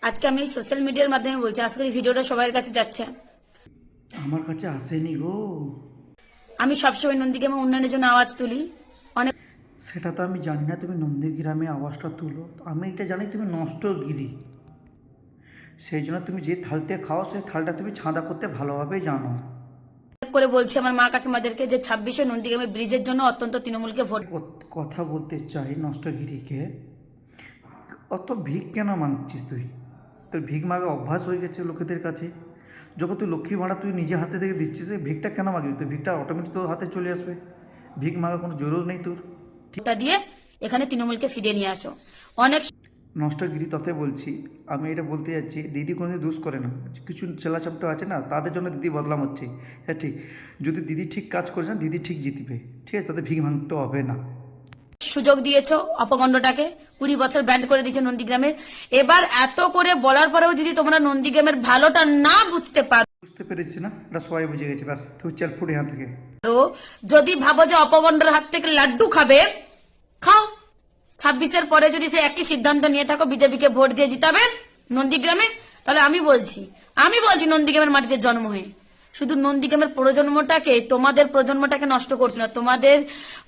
আজকে আমি সোশ্যাল মিডিয়ার মাধ্যমে বলছি, আশা করি ভিডিওটা সবার কাছে যাচ্ছে। আমার কাছে আসেনি গো। আমি সবসময় নন্দীগ্রামে উন্নয়নের জন্য আওয়াজ তুলি। অনেক সেটা তো আমি জানি না তুমি নন্দীগ্রামে আওয়াজটা তুলো, আমি এটা জানি তুমি নষ্টগিরি। সেই জন্য তুমি যে থালতে খাও সেই থালটা তুমি ছাঁদা করতে ভালোভাবেই জানো। করে বলছি আমার মা কাকিমাদেরকে যে 26শে নন্দীগ্রামে ব্রিজের জন্য অত্যন্ত তৃণমূলকে ভোট। কথা বলতে চাই নষ্টগিরিকে, অত ভিক কেন মাগছিস তুই? তোর ভিক মাগা অভ্যাস হয়ে গেছে লোকেদের কাছে। যখন তুই লক্ষ্মী ভাড়া তুই নিজে হাতে থেকে দিচ্ছিস, এই ভিকটা কেন মাগবি? তুই ভিকটা অটোমেটিক তোর হাতে চলে আসবে। ভিক মাগা কোনো জরুর নেই তোর। ভোটটা দিয়ে এখানে তৃণমূলকে ফিরিয়ে নিয়ে আসো। অনেক নষ্টগিরি তথে বলছি, আমি এটা বলতে যাচ্ছি, দিদি কোনোদিন দোষ করে না। কিছু চেলাচামটা আছে না, তাদের জন্য দিদি বদলাম হচ্ছে। হ্যাঁ ঠিক, যদি দিদি ঠিক কাজ করেছে না, দিদি ঠিক জিতবে, ঠিক আছে? তাদের ভিক ভাঙতে হবে না। সুযোগ দিয়েছো অপগণ্ডটাকে, 20 বছর ব্যান্ড করে দিয়েছে নন্দীগ্রামের। এবার এত করে বলার পরেও যদি তোমরা নন্দীগ্রামের ভালোটা না বুঝতে পারো, বুঝতে পেরেছি না, এটা সবাই বুঝে গেছে, ব্যাস তুই চাল ফুটে এখান থেকে। যদি ভাবো যে অপগণ্ডের হাত থেকে লাড্ডু খাবে, খাও। 26-এর পরে যদি সে একই সিদ্ধান্ত নিয়ে থাকো বিজেপিকে ভোট দিয়ে জিতাবে নন্দীগ্রামে, তাহলে আমি বলছি নন্দীগ্রামের মাটিতে জন্ম হয়ে শুধু নন্দীগ্রামের প্রজন্মটাকে, তোমাদের প্রজন্মটাকে নষ্ট করছে না, তোমাদের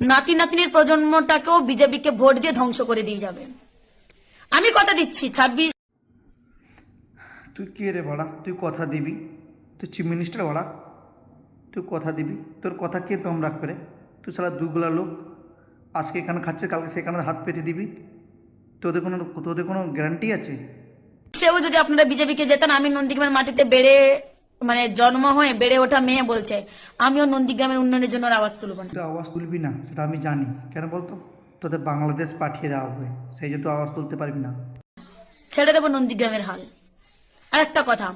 নাতি নাতনির প্রজন্মটাকেও বিজেপিকে ভোট দিয়ে ধ্বংস করে দিয়ে যাবে। আমি কথা দিচ্ছি 26। তুই কে রে বাড়া? তুই কথা দিবি? তুই চিফ মিনিস্টার বাড়া? তুই কথা দিবি? তোর কথা কে দম রাখবে রে? তুই সারা দুগুলা লোক আজকে এখানে খাচ্ছে, কালকে সেখানে হাত পেতে দিবি? তোদের কোনো গ্যারান্টি আছে? সেও যদি আপনারা বিজেপিকে জেতান, আমি নন্দীগ্রামের মাটিতে বেড়ে জন্ম হয়ে বেড়ে ওঠা মেয়ে বলছে, আমিও নন্দীগ্রামের উন্নয়নের জন্য আওয়াজ তুলব না। তুই আওয়াজ তুলবি না সেটা আমি জানি, কেন বলতো? তোদের বাংলাদেশ পাঠিয়ে দেওয়া হবে, সেই জন্য তুই আওয়াজ তুলতে পারবি না। ছেড়ে দেবো নন্দীগ্রামের হাল। আর একটা কথা,